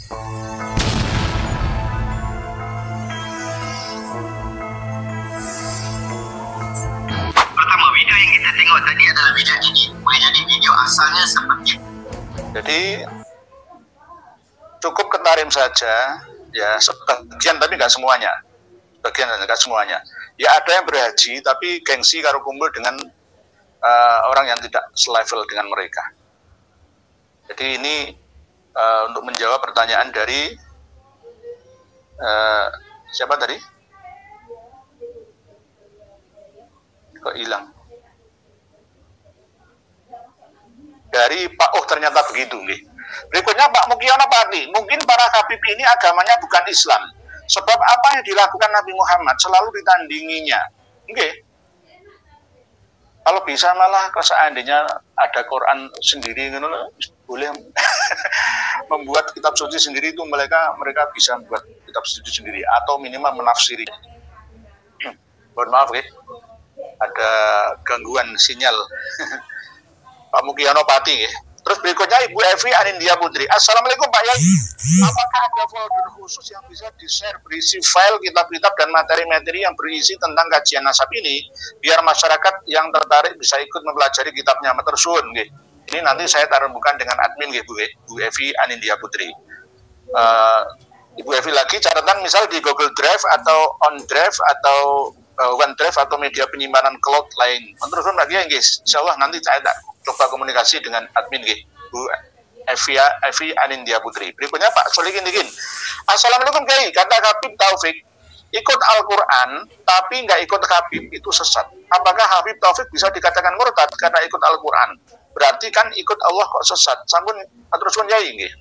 Pertama, video yang kita tengok tadi adalah video ini. Boleh jadi video asalnya seperti itu. Jadi cukup ketarim saja, ya sebagian tapi nggak semuanya. Sebagian nggak semuanya. Ya ada yang berhaji tapi gengsi karo kumpul dengan orang yang tidak selevel dengan mereka. Jadi ini untuk menjawab pertanyaan dari siapa tadi? Kok hilang? Dari Pak, oh ternyata begitu nih. Berikutnya Pak Mukiono Pati, mungkin para Habib ini agamanya bukan Islam. Sebab apa yang dilakukan Nabi Muhammad selalu ditandinginya. Oke. Kalau bisa malah seandainya ada Quran sendiri, boleh membuat kitab suci sendiri itu mereka bisa membuat kitab suci sendiri atau minimal menafsiri. Mohon maaf ya, ada gangguan sinyal. Pak Mukiono Pati ya. Terus berikutnya Ibu Evi Anindya Putri. Assalamualaikum Pak Yai. Apakah ada folder khusus yang bisa di-share berisi file kitab-kitab dan materi-materi yang berisi tentang kajian nasab ini biar masyarakat yang tertarik bisa ikut mempelajari kitabnya? Matur suwun nggih. Ini nanti saya tarungkan dengan admin nggih Bu Evi Anindya Putri. Ibu Evi lagi catatan misal di Google Drive atau OneDrive atau OneDrive atau media penyimpanan cloud lain. Matur suwun lagi ya nggih. Insyaallah nanti saya coba komunikasi dengan admin Bu Evi Anindya Putri. Berikutnya Pak Solikin Dikin. Assalamualaikum Kiai. Kata Habib Taufik, ikut Al-Quran tapi nggak ikut Habib itu sesat. Apakah Habib Taufik bisa dikatakan murtad karena ikut Al-Quran? Berarti kan ikut Allah kok sesat. Sampun atur suwun Kiai nggih.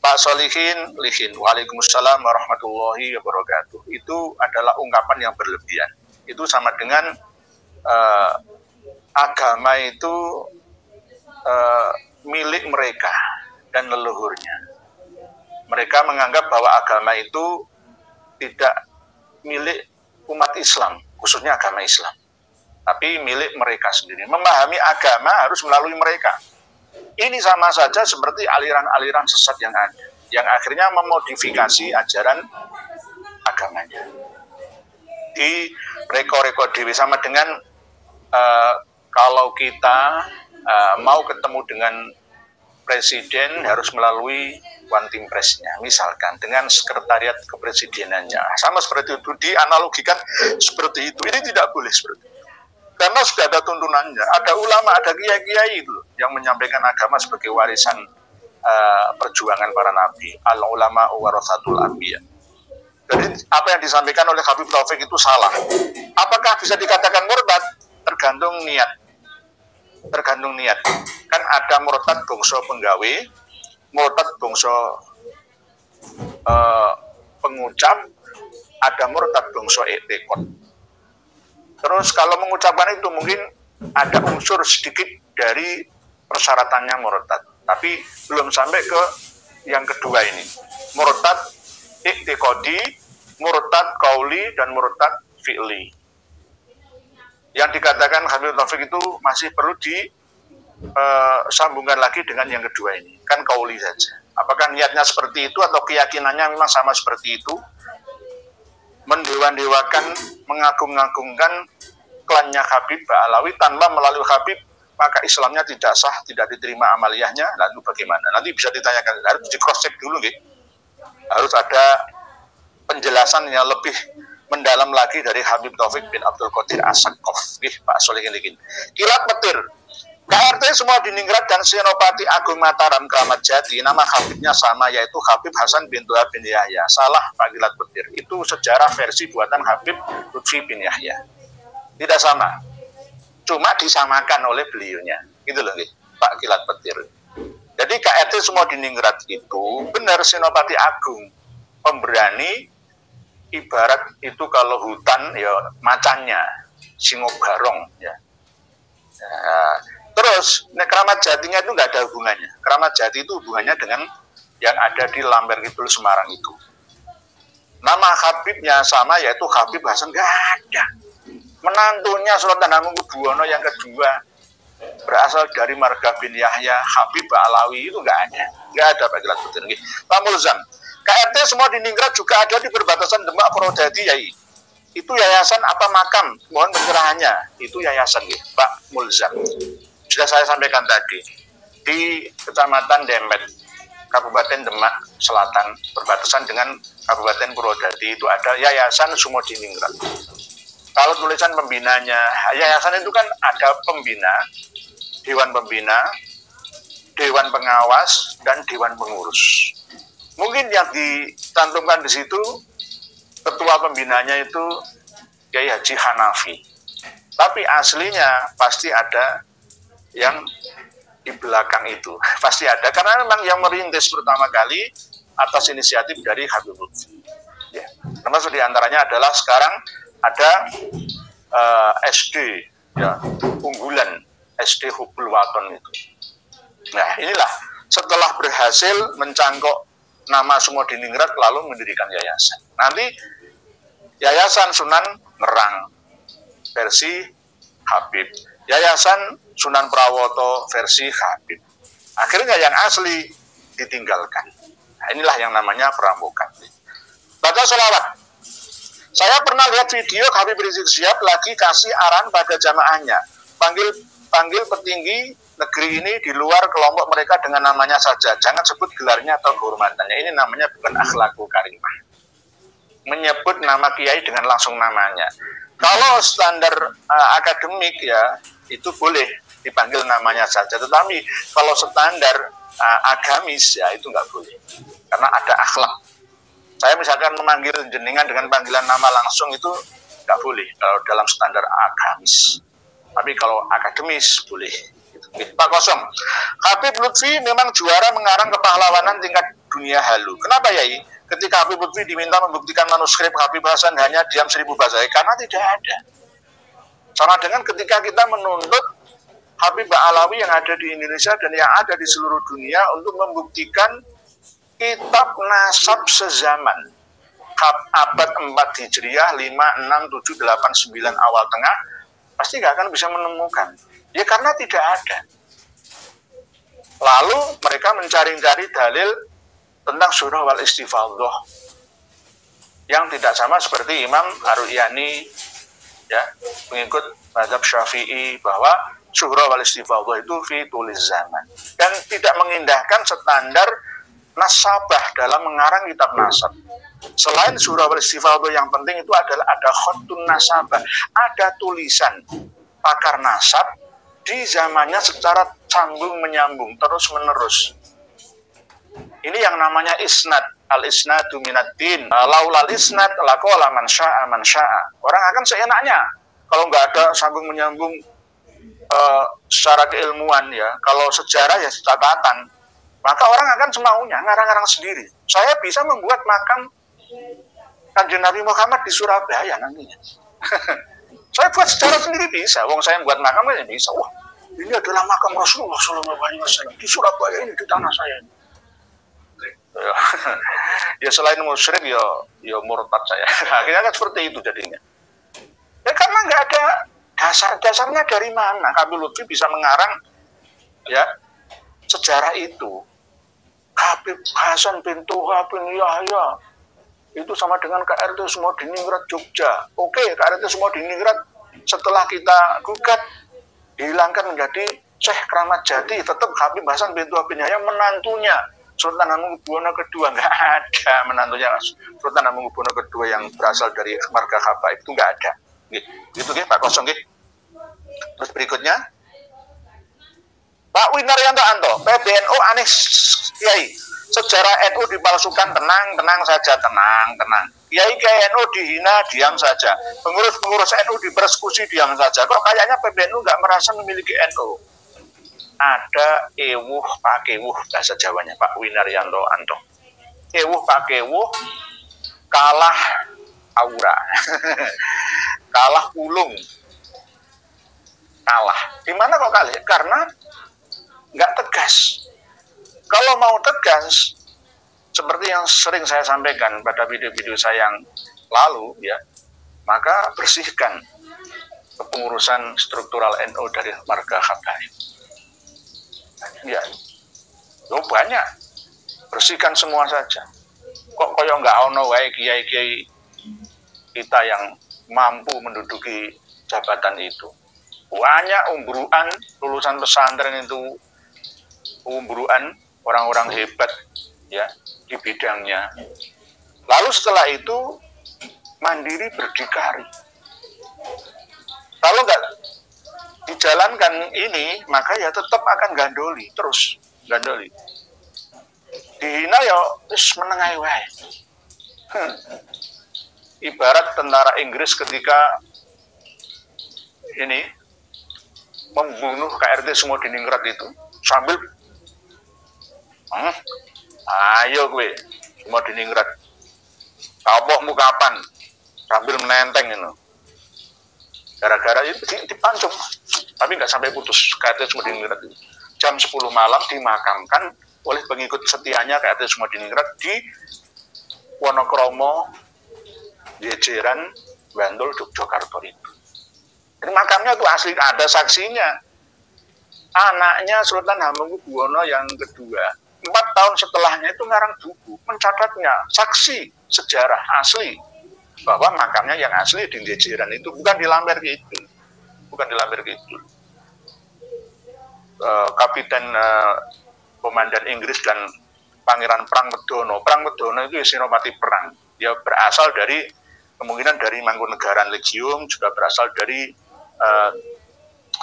Pak Solihin Lihin. Waalaikumsalam warahmatullahi wabarakatuh. Itu adalah ungkapan yang berlebihan. Itu sama dengan agama itu milik mereka dan leluhurnya. Mereka menganggap bahwa agama itu tidak milik umat Islam, khususnya agama Islam, tapi milik mereka sendiri. Memahami agama harus melalui mereka. Ini sama saja seperti aliran-aliran sesat yang ada, yang akhirnya memodifikasi ajaran agamanya. Di reko-reko dewi sama dengan kalau kita mau ketemu dengan presiden harus melalui one team press-nya, misalkan dengan sekretariat kepresidenannya. Sama seperti itu, dianalogikan seperti itu. Ini tidak boleh seperti itu. Karena sudah ada tuntunannya. Ada ulama, ada kiai-kiai itu yang menyampaikan agama sebagai warisan perjuangan para nabi. Al-ulama warathatul anbiya. Jadi apa yang disampaikan oleh Habib Taufik itu salah. Apakah bisa dikatakan murtad? Tergantung niat. Tergantung niat. Kan ada murtad bangsa penggawe, murtad bangsa pengucap, ada murtad bangsa etekon. Terus kalau mengucapkan itu mungkin ada unsur sedikit dari persyaratannya murtad, tapi belum sampai ke yang kedua ini. Murtad iktikadi, murtad qauli, dan murtad fi'li. Yang dikatakan Habib Taufik itu masih perlu disambungkan lagi dengan yang kedua ini. Kan qauli saja. Apakah niatnya seperti itu atau keyakinannya memang sama seperti itu? Mendewa-dewakan, mengagung-agungkan klannya Habib Ba'alawi tanpa melalui Habib, maka Islamnya tidak sah, tidak diterima amaliyahnya. Lalu bagaimana? Nanti bisa ditanyakan, harus di cross check dulu gitu. Harus ada penjelasan yang lebih mendalam lagi dari Habib Taufik bin Abdul Qadir As-Saqqaf. Pak Solihin Likin. Kilat petir. KRT semua di Ningrat dan Senopati Agung Mataram Kramat Jati, nama Habibnya sama, yaitu Habib Hasan bin Tuha bin Yahya. Salah Pak Kilat Petir. Itu sejarah versi buatan Habib Lutfi bin Yahya. Tidak sama. Cuma disamakan oleh beliaunya. Gitu loh, Pak Kilat Petir. Jadi KRT semua di Ningrat itu benar Senopati Agung. Pemberani, ibarat itu kalau hutan ya macannya, Singobarong ya. Terus Kramat Jatinya itu nggak ada hubungannya. Kramat Jati itu hubungannya dengan yang ada di Lamber Kidul Semarang itu. Nama Habibnya sama, yaitu Habib Hasan, nggak ada. Menantunya Sultan Hamengkubuwono yang kedua berasal dari marga bin Yahya, Habib Ba'alawi, itu nggak ada. Nggak ada Pak Giladuddin. Pak Mulzam, KRT semua di Ningrat juga ada di perbatasan Demak Purwodadi, Yai. Itu yayasan apa makam? Mohon pencerahannya. Itu yayasan, Pak Mulzam. Sudah saya sampaikan tadi. Di Kecamatan Demet, Kabupaten Demak Selatan, perbatasan dengan Kabupaten Purwodadi, itu ada Yayasan Sumodiningrat. Kalau tulisan pembinanya, yayasan itu kan ada pembina, dewan pembina, dewan pengawas, dan dewan pengurus. Mungkin yang dicantumkan di situ, ketua pembinanya itu Kiai Haji Hanafi. Tapi aslinya pasti ada yang di belakang itu. Pasti ada, karena memang yang merintis pertama kali atas inisiatif dari Habib Lutfi. Ya. Termasuk diantaranya adalah sekarang ada SD, ya, unggulan SD Hubul Waton itu. Nah, inilah setelah berhasil mencangkok nama Sumodiningrat lalu mendirikan yayasan. Nanti Yayasan Sunan Ngerang versi Habib, Yayasan Sunan Prawoto versi Habib. Akhirnya yang asli ditinggalkan. Nah, inilah yang namanya perampokan. Baca sholawat. Saya pernah lihat video Habib Rizik Syihab lagi kasih arahan pada jamaahnya. Panggil petinggi negeri ini di luar kelompok mereka dengan namanya saja. Jangan sebut gelarnya atau kehormatannya. Ini namanya bukan akhlakul karimah. Menyebut nama kiai dengan langsung namanya. Kalau standar akademik ya, itu boleh dipanggil namanya saja. Tetapi kalau standar agamis ya itu nggak boleh. Karena ada akhlak. Saya misalkan memanggil jenengan dengan panggilan nama langsung itu nggak boleh kalau dalam standar agamis. Tapi kalau akademis boleh. Pak Kosong, Habib Lutfi memang juara mengarang kepahlawanan tingkat dunia halu. Kenapa Yai? Ketika Habib Lutfi diminta membuktikan manuskrip Habib Hasan hanya diam 1000 bahasa, karena tidak ada. Sama dengan ketika kita menuntut Habib Ba'alawi yang ada di Indonesia dan yang ada di seluruh dunia untuk membuktikan kitab nasab sezaman abad 4 Hijriah 5, 6, 7, 8, 9 awal tengah pasti nggak akan bisa menemukan ya karena tidak ada. Lalu mereka mencari-cari dalil tentang surah wal istifadhah yang tidak sama seperti Imam Ar-Ru'yani ya, mengikut mazhab Syafi'i bahwa surah wal istifadhah itu fi tuliz zaman dan tidak mengindahkan standar nasabah dalam mengarang kitab nasab. Selain surah wal istifadhah yang penting itu adalah ada khotun nasabah, ada tulisan pakar nasab di zamannya secara sambung menyambung terus menerus. Ini yang namanya isnad, al isnadu minad-din. Laulal isnad laqala man syaa man syaa. Orang akan seenaknya kalau nggak ada sambung menyambung secara keilmuan ya. Kalau sejarah ya catatan. Maka orang akan semaunya ngarang-ngarang sendiri. Saya bisa membuat makam Kanjeng Nabi Muhammad di Surabaya nantinya. Saya buat secara sendiri bisa. Wong saya buat makam aja bisa. Wah, ini adalah makam Rasulullah SAW di Surabaya ini di tanah saya. Ya selain musyrik ya murtad saya. Akhirnya kan seperti itu jadinya. Ya karena nggak ada dasarnya dari mana Habib Lutfi bisa mengarang ya sejarah itu. Habib Hasan bin Tuha bin Yahya itu sama dengan KRT Sumodiningrat Jogja. Oke, KRT Sumodiningrat setelah kita gugat dihilangkan menjadi Syekh Kramat Jati, tetap Habib Hasan bin Tuha bin Yahya menantunya Sultan Hamengkubuwono II. Nggak ada menantunya Sultan Hamengkubuwono II yang berasal dari marga Habaib, itu nggak ada. Gitu Pak Kosong. Terus berikutnya Pak Winaryanto Anto, PBNU aneh Kiai. Sejarah NU dipalsukan, tenang saja, tenang. Kiai NU dihina, diam saja. Pengurus NU dipersekusi, diam saja. Kok kayaknya PBNU nggak merasa memiliki NU? Ada ewuh pakewuh bahasa Jawanya Pak Winaryanto Anto. Ewuh pakewuh kalah aura. Kalah ulung. Kalah. Gimana kok kalah? Karena nggak tegas. Kalau mau tegas, seperti yang sering saya sampaikan pada video-video saya yang lalu, ya, maka bersihkan kepengurusan struktural NU dari marga Habaib. Ya, banyak. bersihkan semua saja. Kok koyo nggak ono wae kiai-kiai kita yang mampu menduduki jabatan itu. Banyak umbruan lulusan pesantren itu, umbruan orang-orang hebat ya di bidangnya. Lalu setelah itu mandiri berdikari. Kalau nggak dijalankan ini, maka ya tetap akan gandoli, terus gandoli. Dihina ya wis menengai wae. Ibarat tentara Inggris ketika ini membunuh KRT Sumodiningrat itu sambil ayo gue Sumodiningrat kapohmu kapan sambil menenteng itu. Gara-gara itu dipancung, tapi nggak sampai putus KRT Sumodiningrat itu. Jam 10 malam dimakamkan oleh pengikut setianya KRT Sumodiningrat di Wonokromo, Jejeran, Bantul, Yogyakarta itu. Jadi makamnya itu asli, ada saksinya. Anaknya Sultan Hamengkubuwono yang kedua, 4 tahun setelahnya itu ngarang buku, mencatatnya, saksi sejarah asli bahwa makamnya yang asli di Jejeran itu, bukan di Lamber gitu, bukan di Lamber gitu. Kapiten Komandan Inggris dan Pangeran Prangmedono itu senopati perang. Dia berasal dari kemungkinan dari Mangkunegaran Legium, juga berasal dari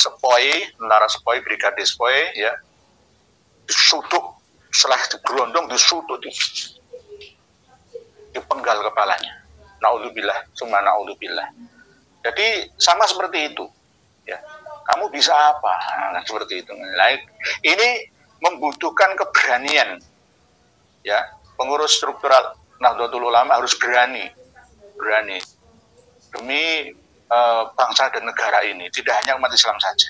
Sepoi, tentara Sepoi, Brigade Sepoi, ya, disutuk, setelah digerondong, disutuk, dipenggal kepalanya. Naudzubillah, summa naudzubillah. Jadi sama seperti itu, ya. Kamu bisa apa? Nah, seperti itu. Ini membutuhkan keberanian, ya. Pengurus struktural Nahdlatul Ulama harus berani demi bangsa dan negara ini, tidak hanya umat Islam saja.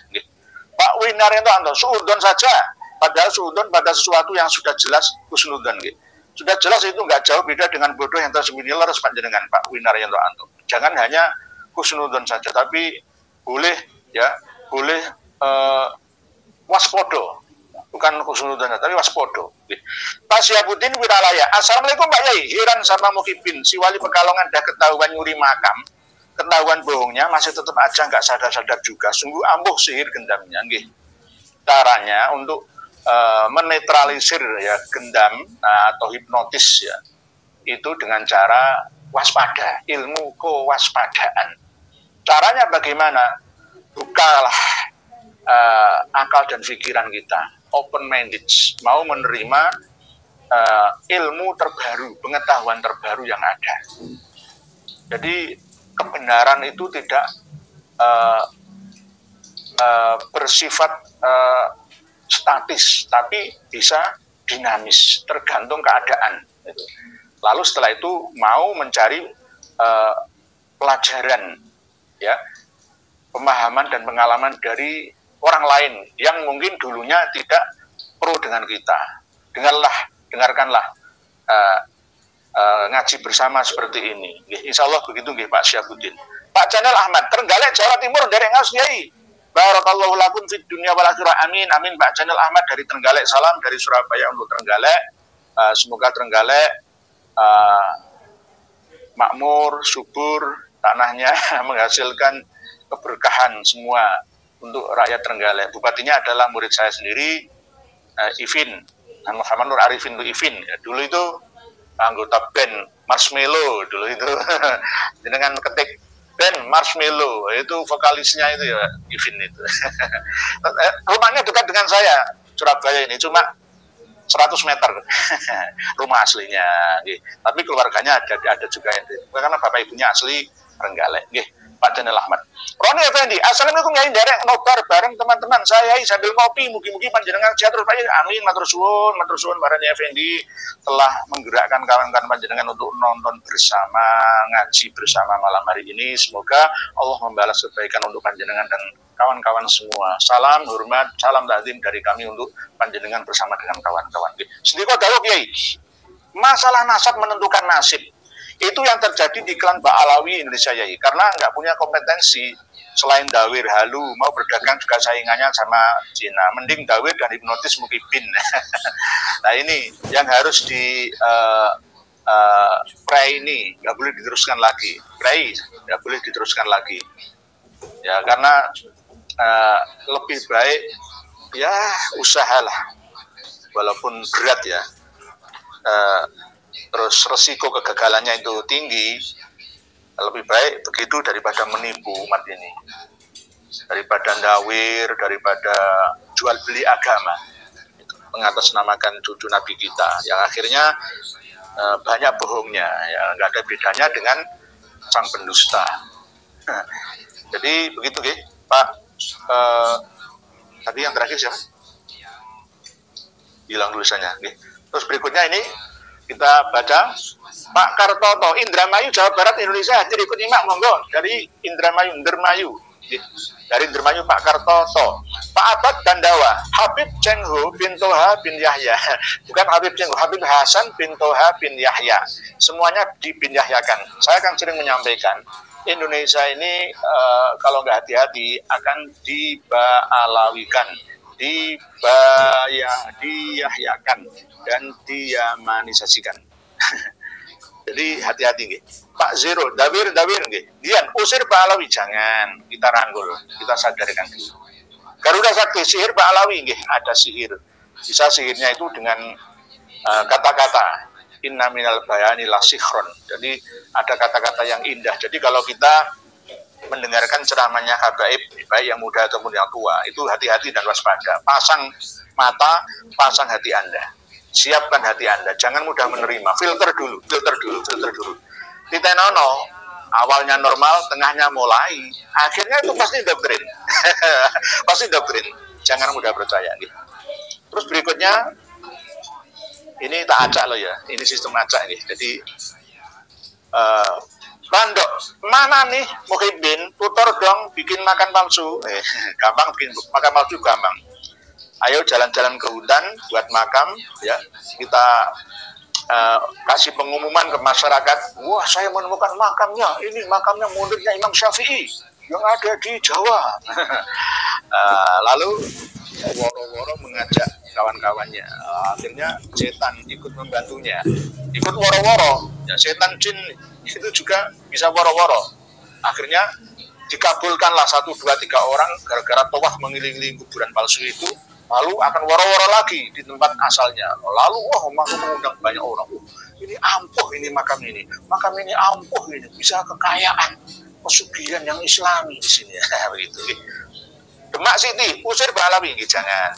Pak Winaryanto suudon saja, padahal suudon pada sesuatu yang sudah jelas husnudon. Sudah jelas itu nggak jauh beda dengan bodoh yang tersembunyi leres panjenengan Pak Winaryanto. Jangan hanya husnudon saja, tapi boleh waspodo, bukan husnudon tapi waspodo. Pak Syiabuddin Wiralaya, Assalamualaikum Pak Yai, Hiran sama Mukibin, si wali Pekalongan dah ketahuan nyuri makam, ketahuan bohongnya masih tetap aja nggak sadar-sadar juga, sungguh ampuh sihir gendamnya. Caranya untuk menetralisir ya gendam atau hipnotis ya, itu dengan cara waspada, ilmu kewaspadaan. Caranya bagaimana? Bukalah akal dan pikiran kita, open minded, mau menerima ilmu terbaru, pengetahuan terbaru yang ada. Jadi kebenaran itu tidak bersifat statis, tapi bisa dinamis, tergantung keadaan. Lalu setelah itu mau mencari pelajaran, ya, pemahaman dan pengalaman dari orang lain yang mungkin dulunya tidak pro dengan kita. Dengarkanlah ngaji bersama seperti ini. Insya Allah begitu Pak Syiabuddin. Pak Channel Ahmad, Trenggalek, Jawa Timur, dari Ngaus Kiai. Barakallahu lakum fid dunya wal akhirah. Amin. Amin Pak Channel Ahmad dari Trenggalek. Salam dari Surabaya untuk Trenggalek. Semoga Trenggalek makmur, subur, tanahnya menghasilkan keberkahan semua untuk rakyat Trenggalek. Bupatinya adalah murid saya sendiri, Ivin, Muhammad Nur Arifin itu Ivin. Ya, dulu itu anggota band Marshmello dulu itu. Dengan ketik band Marshmello, itu vokalisnya itu ya Ivin itu. Rumahnya dekat dengan saya, Surabaya ini, cuma 100 meter rumah aslinya. Tapi keluarganya ada juga, karena bapak ibunya asli Trenggalek. Pak Channel Ahmad. Roni Effendi, Assalamualaikum Yai, derek nobar bareng teman-teman saya sambil ngopi, mugi-mugi panjenengan sehat terus Pak Yai. Amin, matur suwun Pak Roni Effendi telah menggerakkan kawan-kawan panjenengan untuk nonton bersama, ngaji bersama malam hari ini. Semoga Allah membalas kebaikan untuk panjenengan dan kawan-kawan semua. Salam hormat, salam takdim dari kami untuk panjenengan bersama dengan kawan-kawan. Sedikit dawuh Yai. Masalah nasab menentukan nasib. Itu yang terjadi di klan Ba'alawi Indonesia Yai, karena nggak punya kompetensi selain dawir halu, mau berdagang juga saingannya sama Cina. Mending dawir dan hipnotis mukibin. Nah ini yang harus di pray ini nggak boleh diteruskan lagi. Pray nggak boleh diteruskan lagi. Ya karena lebih baik ya usahalah, walaupun berat ya. Terus resiko kegagalannya itu tinggi. Lebih baik begitu daripada menipu umat ini, daripada dawir, daripada jual beli agama, mengatasnamakan cucu Nabi kita, yang akhirnya banyak bohongnya, ya nggak ada bedanya dengan sang pendusta. Jadi begitu, Pak. Tadi yang terakhir siapa? Hilang tulisannya. Terus berikutnya ini kita baca. Pak Kartoto, Indramayu, Jawa Barat, Indonesia, hadir ikut nyimak, monggo. Dari Indramayu, dari Indramayu Pak Kartoto. Pak Abad Dandawa, Habib Cheng Ho bin Toha bin Yahya. Bukan Habib Cheng Ho, Habib Hasan bin Toha bin Yahya. Semuanya di bin Yahyakan. Saya akan sering menyampaikan, Indonesia ini kalau nggak hati-hati akan diba'alawikan, diyahyakan, dan diyamanisasikan. Jadi hati-hati nggih. Pak Zero, dawir nggih. Dian, usir Pak Alawi, jangan. Kita rangkul, kita sadarkan dulu. Garuda Sakti, sihir Pak Alawi nggih, ada sihir. Bisa sihirnya itu dengan kata-kata. Inna minal bayani la sikhron. Jadi ada kata-kata yang indah. Jadi kalau kita mendengarkan ceramahnya habaib, baik yang muda ataupun yang tua, itu hati-hati dan waspada. Pasang mata, pasang hati Anda. Siapkan hati Anda, jangan mudah menerima. Filter dulu. Titenono, awalnya normal, tengahnya mulai, akhirnya itu pasti doktrin. Pasti doktrin. Jangan mudah percaya. Terus berikutnya, ini tak acak loh ya. Ini sistem acak nih. Jadi, Bandok, mana nih Muhyiddin, tutor dong bikin makan palsu. Gampang bikin makan palsu, gampang. Ayo jalan-jalan ke hutan buat makam, ya kita kasih pengumuman ke masyarakat. Wah, saya menemukan makamnya. Ini makamnya muridnya Imam Syafi'i yang ada di Jawa. Lalu woro-woro mengajak kawan-kawannya. Akhirnya setan ikut membantunya, ikut woro-woro. Ya, setan jin itu juga bisa woro-woro. Akhirnya dikabulkanlah 1, 2, 3 orang gara-gara tawaf mengelilingi kuburan palsu itu. Lalu akan woro-woro lagi di tempat asalnya. Lalu makam mengundang banyak orang. Ini ampuh ini makam ini ampuh ini, bisa kekayaan, pesugihan yang Islami di sini. Begitu. Demak Siti, usir Pak Alawi, jangan.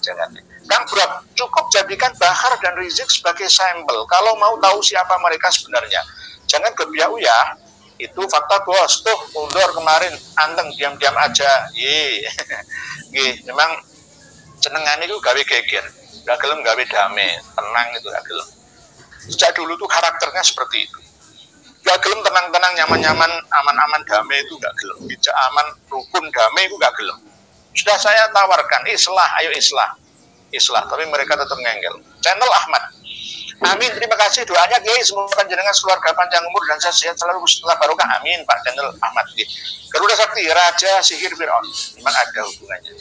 Kang Brab, cukup jadikan Bahar dan Rizik sebagai sampel. Kalau mau tahu siapa mereka sebenarnya, jangan gebiau ya. Itu fakta bos. Tuh mundur kemarin, anteng diam-diam aja. Memang senengan itu gawe geger, gak gelem gawe damai, tenang itu gak gelem. Sejak dulu tuh karakternya seperti itu. Gak gelem tenang-tenang, nyaman-nyaman, aman-aman damai itu gak gelem. Bijak aman, rukun damai itu gak gelem. Sudah saya tawarkan, ayo islah. Tapi mereka tetap ngengkel. Channel Ahmad. Amin, terima kasih doanya Kiai, semoga panjenengan keluarga panjang umur dan sehat selalu setelah barokah. Amin, Pak Channel Ahmad. Garuda Sakti, Raja Sihir Fir'aun. Memang ada hubungannya.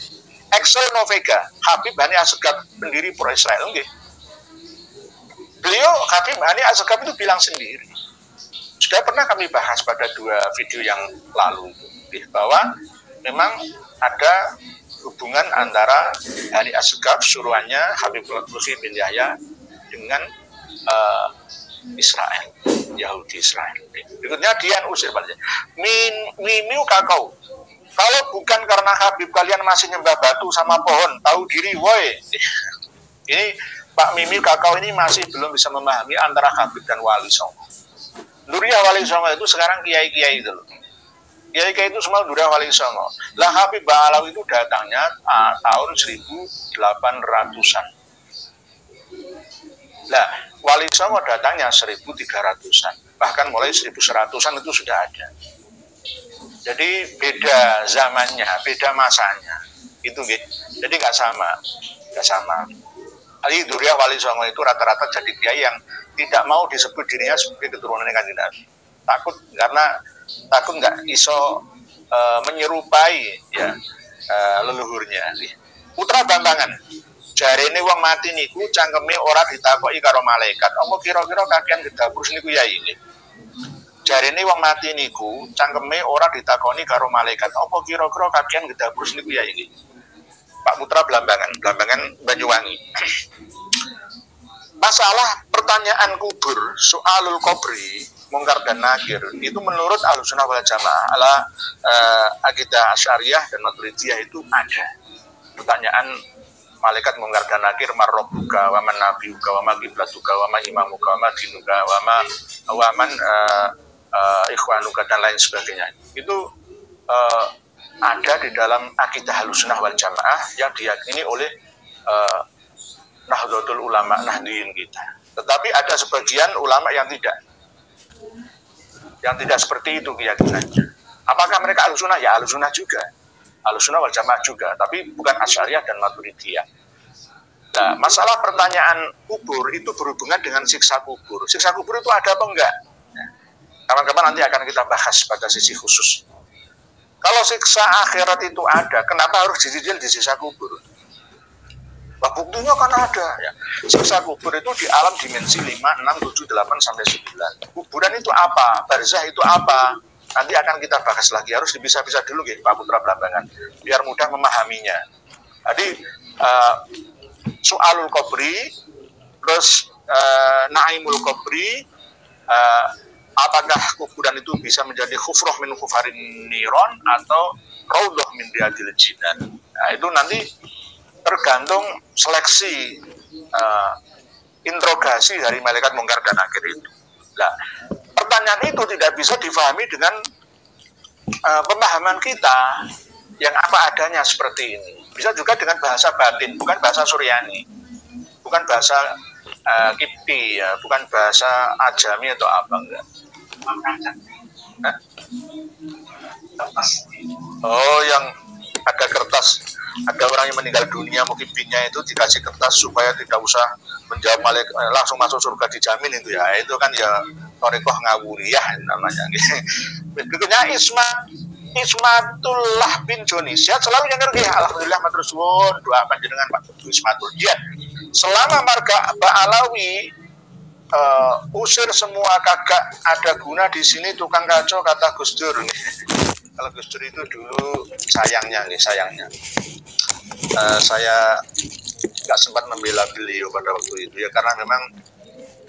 Excel Novega, Habib Hani Assegaf, pendiri Pro Israel. Beliau Habib Hani Assegaf itu bilang sendiri. Sudah pernah kami bahas pada 2 video yang lalu bahwa memang ada hubungan antara Hani Assegaf, suruhannya Habib Lutfi bin Yahya dengan Israel, Yahudi Israel. Berikutnya Dian usir balik. Mimiu kakau. Kalau bukan karena Habib kalian masih nyembah batu sama pohon, tahu diri, woi. Ini Pak Mimi Kakao ini masih belum bisa memahami antara Habib dan Wali Songo. Nuriyah Wali Songo itu sekarang kiai-kiai itu loh. Kiai-kiai itu semua Nuriyah Wali Songo. Lah Habib Ba'alawi itu datangnya tahun 1800-an. Lah Wali Songo datangnya 1300-an. Bahkan mulai 1100-an itu sudah ada. Jadi beda zamannya, beda masanya, itu gitu. Jadi nggak sama. Ali Nuriyah Wali Songo itu rata-rata jadi kiai yang tidak mau disebut dirinya sebagai keturunan Kanjeng Nabi. Takut nggak iso menyerupai ya leluhurnya. Putra Bambangan, jarene wong mati niku cangkeme ora ditakoki karo malaikat. Apa kira-kira kakean gedabur niku ya ini? Jarene wong mati niku cangkeme ora ditakoni karo malaikat. Apa kira-kira kakean gedabur niku ya ini? Pak Putra Blambangan Banyuwangi. Masalah pertanyaan kubur, soalul kubri, mungkar dan nakir, itu menurut Ahlussunnah wal Jamaah ala akidah Asy'ariyah dan Maturidiyah itu ada. Pertanyaan malaikat mungkar dan nakir, marrabbuka wa man nabiyuka wa ma qiblatuka wa ma imamuka wa ma dinuka wa man ikhwanuka dan lain sebagainya. Itu ada di dalam akidah Ahlussunnah wal Jamaah yang diyakini oleh Nahdlatul Ulama Nahdiyin kita. Tetapi ada sebagian ulama yang tidak seperti itu keyakinannya. Apakah mereka Ahlussunnah? Ya Ahlussunnah juga, Ahlussunnah wal Jamaah juga, tapi bukan Asy'ariyah dan Maturidiyah. Nah, masalah pertanyaan kubur itu berhubungan dengan siksa kubur. Siksa kubur itu ada apa enggak? Kawan-kawan nanti akan kita bahas pada sisi khusus. Kalau siksa akhirat itu ada, kenapa harus dicicil di siksa kubur? Nah, buktinya kan ada ya. Siksa kubur itu di alam dimensi 5, 6, 7, 8, sampai 9. Kuburan itu apa? Barzah itu apa? Nanti akan kita bahas lagi. Harus dipisah-pisah dulu ya Pak Putra Blambangan, biar mudah memahaminya. Jadi soalul kubri, terus naimul kubri, apakah kuburan itu bisa menjadi khufroh min khufarin niron atau raudhah min riyadil jinan. Nah, itu nanti tergantung seleksi interogasi dari malaikat mungkar dan nakir itu. Nah, pertanyaan itu tidak bisa difahami dengan pemahaman kita yang apa adanya seperti ini. Bisa juga dengan bahasa batin, bukan bahasa Suryani, bukan bahasa Kipti, ya, bukan bahasa Ajami atau apa enggak. Oh, yang ada kertas, ada orang yang meninggal dunia mungkin pinnya itu dikasih kertas supaya tidak usah menjawab malaikat, langsung masuk surga dijamin itu ya. Itu kan ya thariqah ngawuriyah namanya. Berikutnya Ismatullah bin Joni. Sehat selalu yang ngerti. Alhamdulillah matur suwun, doa panjenengan Pak Ismatul. Ya. Selama marga Ba'alawi usir semua kagak ada guna di sini tukang kacau kata Gus Dur. Kalau Gus Dur itu dulu sayangnya saya nggak sempat membela beliau pada waktu itu ya, karena memang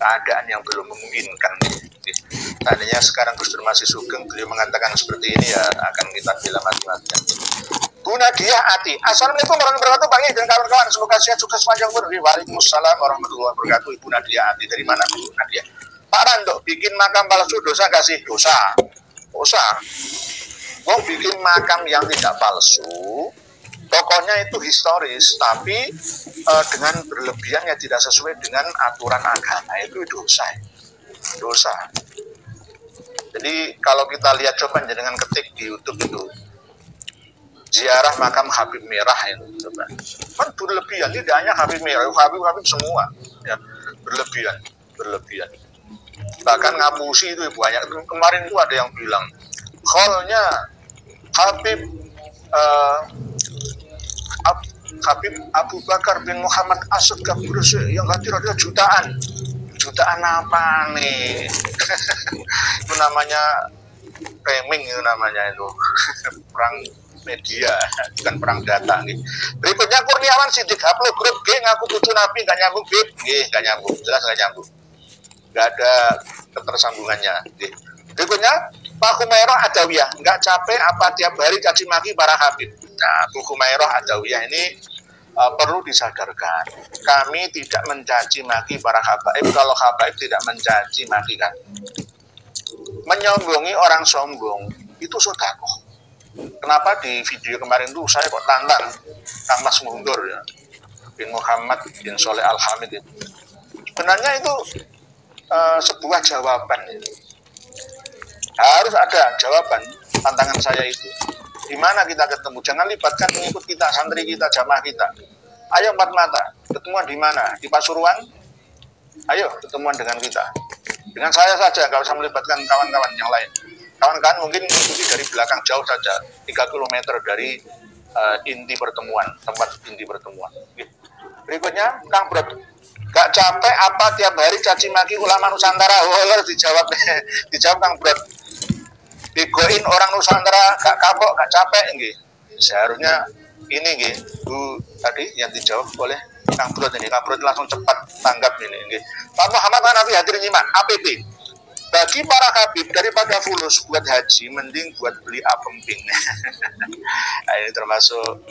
keadaan yang belum memungkinkan. Tadinya sekarang Gus Dur masih sugeng, beliau mengatakan seperti ini ya akan kita bela mati-matian. Bu Nadia Ati, assalamualaikum warahmatullahi wabarakatuh, Bang dan kawan-kawan, semoga sehat sukses panjang umur. Waalaikumsalam warahmatullahi wabarakatuh. Ibu Nadia Ati, dari mana Bu Nadia? Pak Rando, bikin makam palsu dosa gak sih? Dosa. Mau bikin makam yang tidak palsu, tokohnya itu historis, tapi dengan berlebihan yang tidak sesuai dengan aturan agama, itu dosa. Jadi kalau kita lihat, coba dengan ketik di YouTube itu ziarah makam Habib Merah itu, coba. Kan berlebihan, tidak hanya Habib Merah, Habib semua, ya, berlebihan. Bahkan ngapusi itu banyak. Kemarin itu ada yang bilang, kholnya Habib Abu Bakar bin Muhammad Asad Kabir yang hadir ada jutaan apa nih? Itu namanya framing, itu namanya itu perang media, bukan perang data nih. Berikutnya Kurniawan Sidik upload grup G ngaku cucu Nabi, nggak nyambung G, nggak nyambung, jelas nggak nyambung, nggak ada ketersambungannya. Berikutnya Pak Humairah Adawiyah, nggak capek apa tiap hari caci maki para habib. Nah, Bu Humairah Adawiyah ini perlu disadarkan, kami tidak mencaci maki para habaib. Kalau habaib tidak mencaci maki kan, menyombongi orang sombong itu sedekah. Kenapa di video kemarin tuh saya kok tantang Kang Mas Mundur ya, bin Muhammad bin Soleh Al-Hamid itu. Sebenarnya itu sebuah jawaban ya. Harus ada jawaban tantangan saya itu. Di mana kita ketemu? Jangan libatkan pengikut kita, santri kita, jamaah kita. Ayo empat mata, ketemuan di mana? Di Pasuruan? Ayo ketemuan dengan kita. Dengan saya saja, nggak usah melibatkan kawan-kawan yang lain. Kawan-kawan mungkin ikuti dari belakang jauh saja, 3 km dari inti pertemuan, tempat inti pertemuan. Berikutnya, Kang Brot, gak capek apa tiap hari caci maki ulama Nusantara? Oh, dijawab Kang Brot. Begoin orang Nusantara gak kapok, gak capek nggih. Seharusnya ini nggih, Bu tadi yang dijawab oleh Kang Brot ini. Kang Brot langsung cepat tanggap ini nggih. Pak Muhammad Hanafi hadir nyimak APP. Bagi para habib, daripada fulus buat haji, mending buat beli apemping. Nah, ini termasuk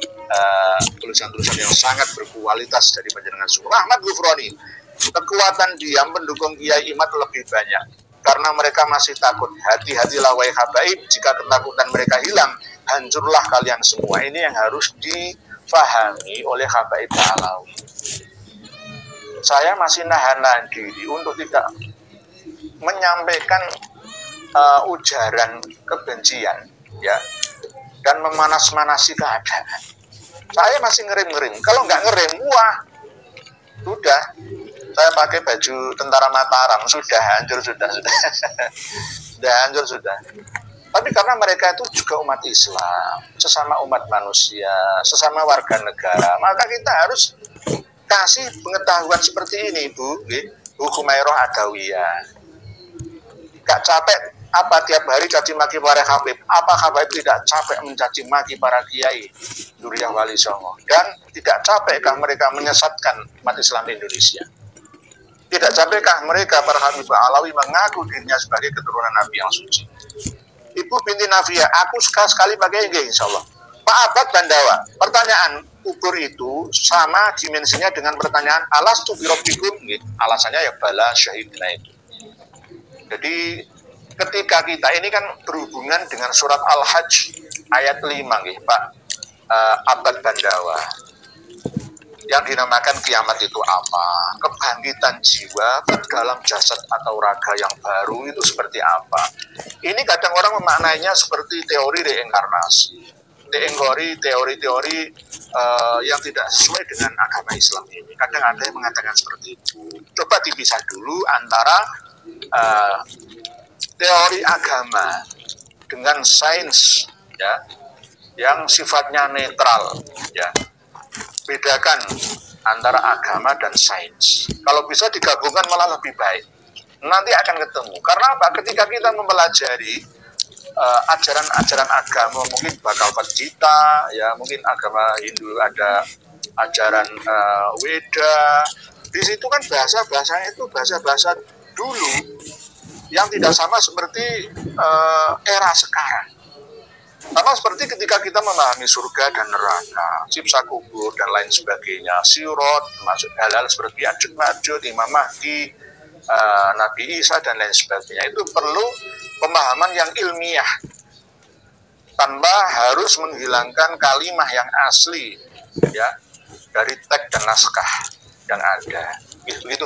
tulisan-tulisan yang sangat berkualitas dari panjenengan Syukur Ahmad Ghufroni. Kekuatan diam pendukung Kiai Imad lebih banyak, karena mereka masih takut. Hati-hatilah wahai habaib, jika ketakutan mereka hilang, hancurlah kalian semua. Ini yang harus difahami oleh habaib Alawi. Saya masih nahan diri untuk tidak menyampaikan ujaran kebencian, ya, dan memanas-manasi keadaan. Saya masih ngerem-ngerem. Kalau nggak ngerem, wah, sudah. Saya pakai baju tentara Mataram, sudah hancur, sudah hancur, sudah. Tapi karena mereka itu juga umat Islam, sesama umat manusia, sesama warga negara, maka kita harus kasih pengetahuan seperti ini, Bu. Hukumairoh Adawiyah. Gak capek apa tiap hari caci maki para habib? Apa habib tidak capek mencaci maki para kiai Duriyah Wali Songo? Dan tidak capekkah mereka menyesatkan umat Islam Indonesia? Tidak capekkah mereka para habib Alawi mengaku dirinya sebagai keturunan Nabi yang suci? Ibu binti Nafia, aku suka sekali pakai ini, insya Allah. Pak Abad Bandawa, pertanyaan kubur itu sama dimensinya dengan pertanyaan alas tu birobbikum? Alasannya ya bala syahidna itu. Jadi ketika kita ini kan berhubungan dengan surat Al-Hajj ayat 5 nih, Pak Abad Bandawa. Yang dinamakan kiamat itu apa? Kebangkitan jiwa dalam jasad atau raga yang baru itu seperti apa? Ini kadang orang memaknainya seperti teori reinkarnasi. Teori-teori yang tidak sesuai dengan agama Islam ini. Kadang ada yang mengatakan seperti itu. Coba dipisah dulu antara teori agama dengan sains, ya, yang sifatnya netral, ya. Bedakan antara agama dan sains. Kalau bisa digabungkan malah lebih baik. Nanti akan ketemu. Karena apa? Ketika kita mempelajari ajaran-ajaran agama, mungkin bakal Vajjita, ya, mungkin agama Hindu ada ajaran Weda. Di situ kan bahasa-bahasanya itu bahasa-bahasa dulu yang tidak sama seperti era sekarang. Sama seperti ketika kita memahami surga dan neraka, siksa kubur dan lain sebagainya, sirat, termasuk hal-hal seperti Ya'juj Ma'juj, Imam Mahdi, Nabi Isa dan lain sebagainya. Itu perlu pemahaman yang ilmiah tanpa harus menghilangkan kalimah yang asli, ya, dari teks dan naskah yang ada. Begitu.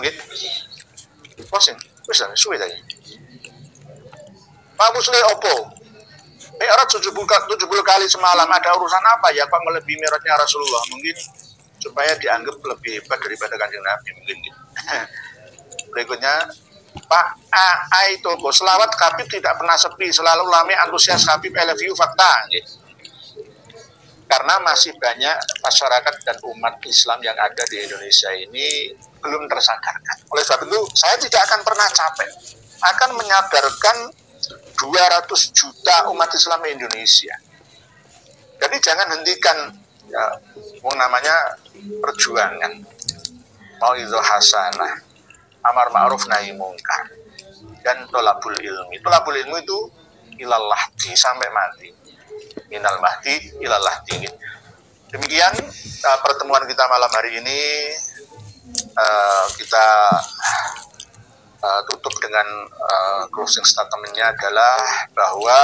Pusing, suwe tadi. Pak Musli opo? Mi'raj 70 kali semalam, ada urusan apa ya Pak melebihi mi'rajnya Rasulullah? Mungkin supaya dianggap lebih hebat daripada Kanjeng Nabi mungkin. Berikutnya, Pak A.I. Toko, selawat Habib tidak pernah sepi, selalu rame antusias Habib, I love you, fakta. Karena masih banyak masyarakat dan umat Islam yang ada di Indonesia ini belum tersadarkan. Oleh sebab itu, saya tidak akan pernah capek akan menyadarkan 200 juta umat Islam Indonesia. Jadi jangan hentikan, ya, namanya perjuangan. Mau'izah hasanah, amar ma'ruf nahi mungkar, dan tolabul ilmi. Tolabul ilmu itu ilallah sampai mati. Minal mahdi ilallah tinggi. Demikian pertemuan kita malam hari ini. Kita tutup dengan closing statement-nya adalah bahwa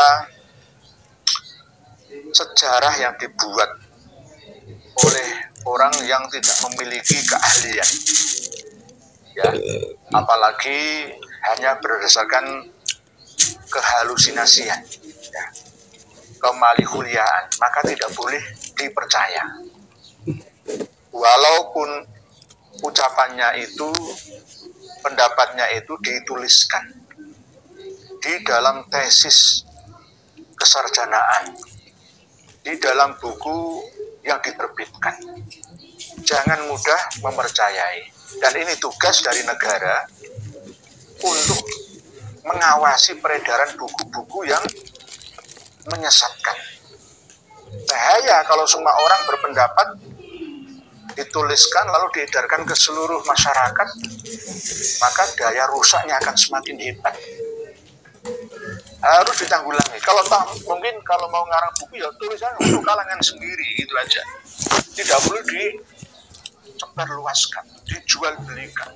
sejarah yang dibuat oleh orang yang tidak memiliki keahlian, ya, apalagi hanya berdasarkan kehalusinasian, ya, kemalihuliaan, maka tidak boleh dipercaya. Walaupun ucapannya itu, pendapatnya itu dituliskan di dalam tesis kesarjanaan di dalam buku yang diterbitkan. Jangan mudah mempercayai. Dan ini tugas dari negara untuk mengawasi peredaran buku-buku yang menyesatkan. Bahaya kalau semua orang berpendapat dituliskan lalu diedarkan ke seluruh masyarakat, maka daya rusaknya akan semakin hebat. Harus ditanggulangi. Kalau mungkin kalau mau ngarang buku ya tulisan untuk kalangan sendiri, itu aja. Tidak perlu disebarluaskan, dijual belikan.